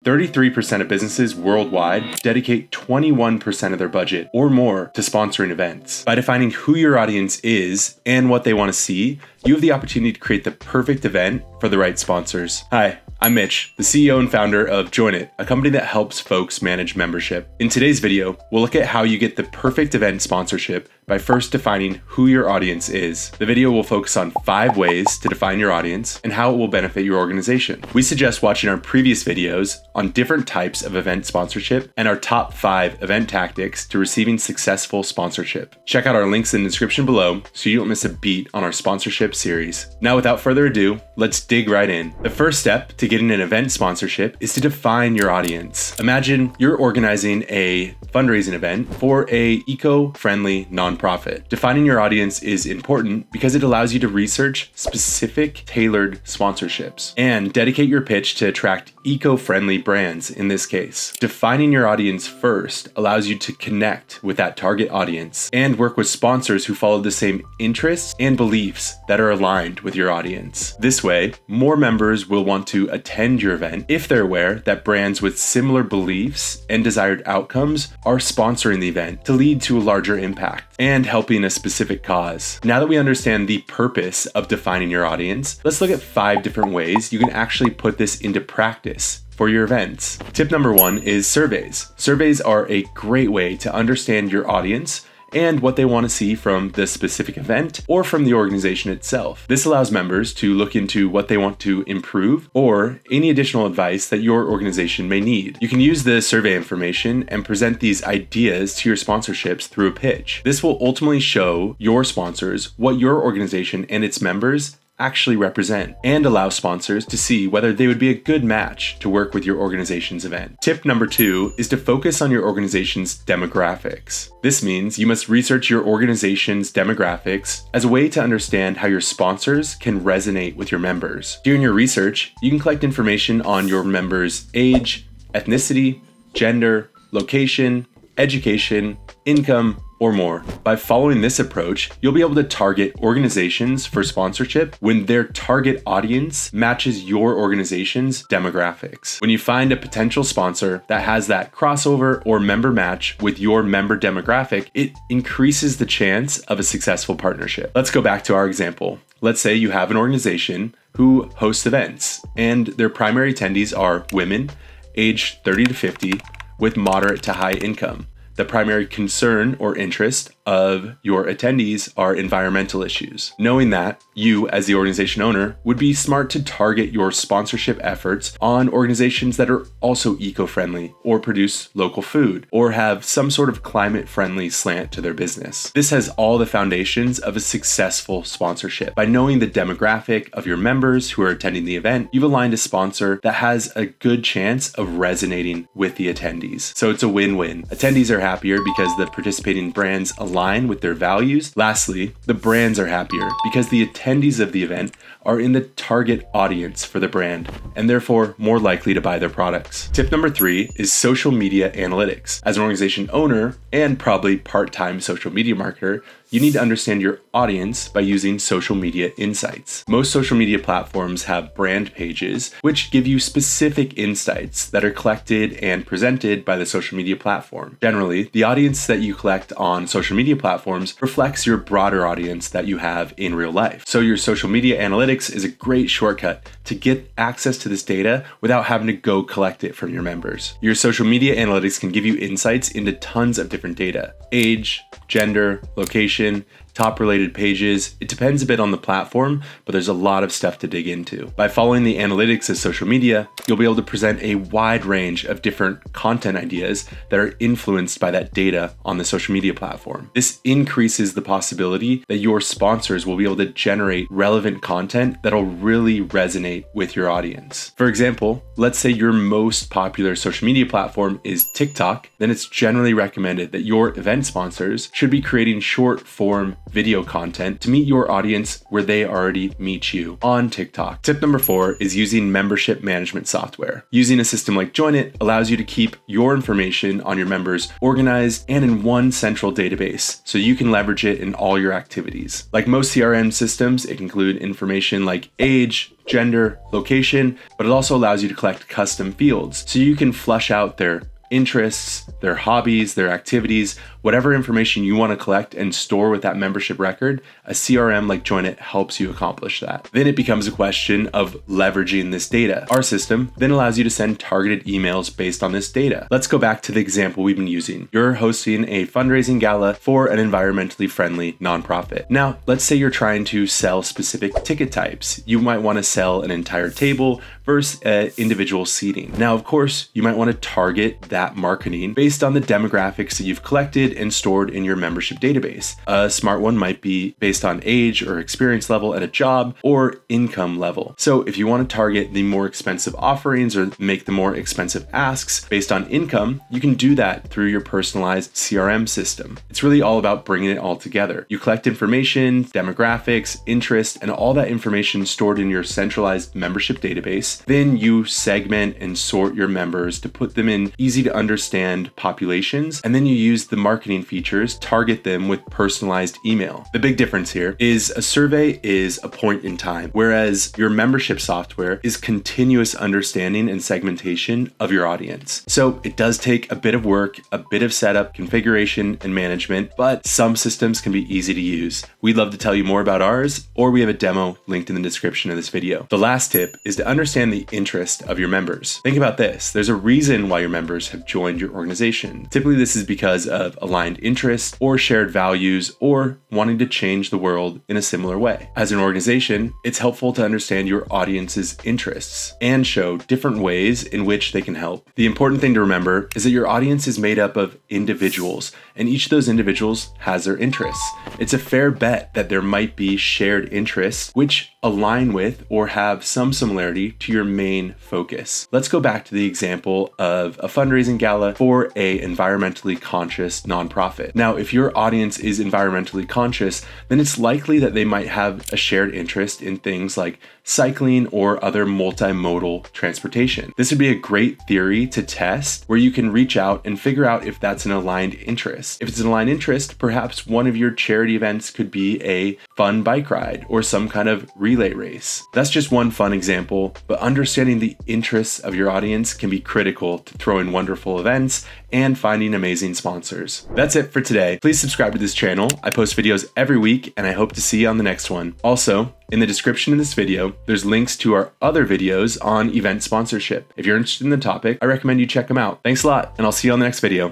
33% of businesses worldwide dedicate 21% of their budget or more to sponsoring events. By defining who your audience is and what they want to see, you have the opportunity to create the perfect event for the right sponsors. Hi, I'm Mitch, the CEO and founder of Join It, a company that helps folks manage membership. In today's video, we'll look at how you get the perfect event sponsorship by first defining who your audience is. The video will focus on 5 ways to define your audience and how it will benefit your organization. We suggest watching our previous videos on different types of event sponsorship and our top 5 event tactics to receiving successful sponsorship. Check out our links in the description below so you don't miss a beat on our sponsorship series. Now, without further ado, let's dig right in. The first step to getting an event sponsorship is to define your audience. Imagine you're organizing a fundraising event for an eco-friendly nonprofit. Defining your audience is important because it allows you to research specific tailored sponsorships and dedicate your pitch to attract eco-friendly brands in this case. Defining your audience first allows you to connect with that target audience and work with sponsors who follow the same interests and beliefs that are aligned with your audience. This way, more members will want to attend your event if they're aware that brands with similar beliefs and desired outcomes are sponsoring the event to lead to a larger impact and helping a specific cause. Now that we understand the purpose of defining your audience, let's look at 5 different ways you can actually put this into practice for your events. Tip number 1 is surveys. Surveys are a great way to understand your audience and what they want to see from the specific event or from the organization itself. This allows members to look into what they want to improve or any additional advice that your organization may need. You can use the survey information and present these ideas to your sponsorships through a pitch. This will ultimately show your sponsors what your organization and its members actually represent and allow sponsors to see whether they would be a good match to work with your organization's event. Tip number 2 is to focus on your organization's demographics. This means you must research your organization's demographics as a way to understand how your sponsors can resonate with your members. During your research, you can collect information on your members' age, ethnicity, gender, location, education, income, or more. By following this approach, you'll be able to target organizations for sponsorship when their target audience matches your organization's demographics. When you find a potential sponsor that has that crossover or member match with your member demographic, it increases the chance of a successful partnership. Let's go back to our example. Let's say you have an organization who hosts events and their primary attendees are women aged 30 to 50 with moderate to high income. The primary concern or interest of your attendees are environmental issues. Knowing that, you as the organization owner would be smart to target your sponsorship efforts on organizations that are also eco-friendly or produce local food or have some sort of climate-friendly slant to their business. This has all the foundations of a successful sponsorship. By knowing the demographic of your members who are attending the event, you've aligned a sponsor that has a good chance of resonating with the attendees. So it's a win-win. Attendees are happier because the participating brands align with their values. Lastly, the brands are happier because the attendees of the event are in the target audience for the brand and therefore more likely to buy their products. Tip number 3 is social media analytics. As an organization owner and probably part-time social media marketer, you need to understand your audience by using social media insights. Most social media platforms have brand pages, which give you specific insights that are collected and presented by the social media platform. Generally, the audience that you collect on social media platforms reflects your broader audience that you have in real life. So your social media analytics is a great shortcut to get access to this data without having to go collect it from your members. Your social media analytics can give you insights into tons of different data: age, gender, location, top related pages. It depends a bit on the platform, but there's a lot of stuff to dig into. By following the analytics of social media, you'll be able to present a wide range of different content ideas that are influenced by that data on the social media platform. This increases the possibility that your sponsors will be able to generate relevant content that'll really resonate with your audience. For example, let's say your most popular social media platform is TikTok, then it's generally recommended that your event sponsors should be creating short form video content to meet your audience where they already meet you on TikTok. Tip number 4 is using membership management software. Using a system like Joinit allows you to keep your information on your members organized and in one central database, so you can leverage it in all your activities. Like most CRM systems, it can include information like age, gender, location, but it also allows you to collect custom fields so you can flush out their interests, their hobbies, their activities, whatever information you want to collect and store with that membership record. A CRM like Joinit helps you accomplish that. Then it becomes a question of leveraging this data. Our system then allows you to send targeted emails based on this data. Let's go back to the example we've been using. You're hosting a fundraising gala for an environmentally friendly nonprofit. Now, let's say you're trying to sell specific ticket types. You might want to sell an entire table versus individual seating. Now, of course, you might want to target that marketing based on the demographics that you've collected and stored in your membership database. A smart one might be based on age or experience level at a job or income level. So if you want to target the more expensive offerings or make the more expensive asks based on income, you can do that through your personalized CRM system. It's really all about bringing it all together. You collect information, demographics, interest, and all that information stored in your centralized membership database. Then you segment and sort your members to put them in easy to understand populations, and then you use the marketing features, target them with personalized email. The big difference here is a survey is a point in time, whereas your membership software is continuous understanding and segmentation of your audience. So it does take a bit of work, a bit of setup, configuration, and management, but some systems can be easy to use. We'd love to tell you more about ours, or we have a demo linked in the description of this video. The last tip is to understand the interest of your members. Think about this. There's a reason why your members have joined your organization. Typically, this is because of aligned interests or shared values or wanting to change the world in a similar way. As an organization, it's helpful to understand your audience's interests and show different ways in which they can help. The important thing to remember is that your audience is made up of individuals, and each of those individuals has their interests. It's a fair bet that there might be shared interests which align with or have some similarity to your main focus. Let's go back to the example of a fundraising gala for a environmentally conscious nonprofit. Now, if your audience is environmentally conscious, then it's likely that they might have a shared interest in things like cycling or other multimodal transportation. This would be a great theory to test where you can reach out and figure out if that's an aligned interest. If it's an aligned interest, perhaps one of your charity events could be a fun bike ride or some kind of relay race. That's just one fun example, but understanding the interests of your audience can be critical to throwing wonderful events and finding amazing sponsors. That's it for today. Please subscribe to this channel. I post videos every week, and I hope to see you on the next one. Also, in the description of this video, there's links to our other videos on event sponsorship. If you're interested in the topic, I recommend you check them out. Thanks a lot, and I'll see you on the next video.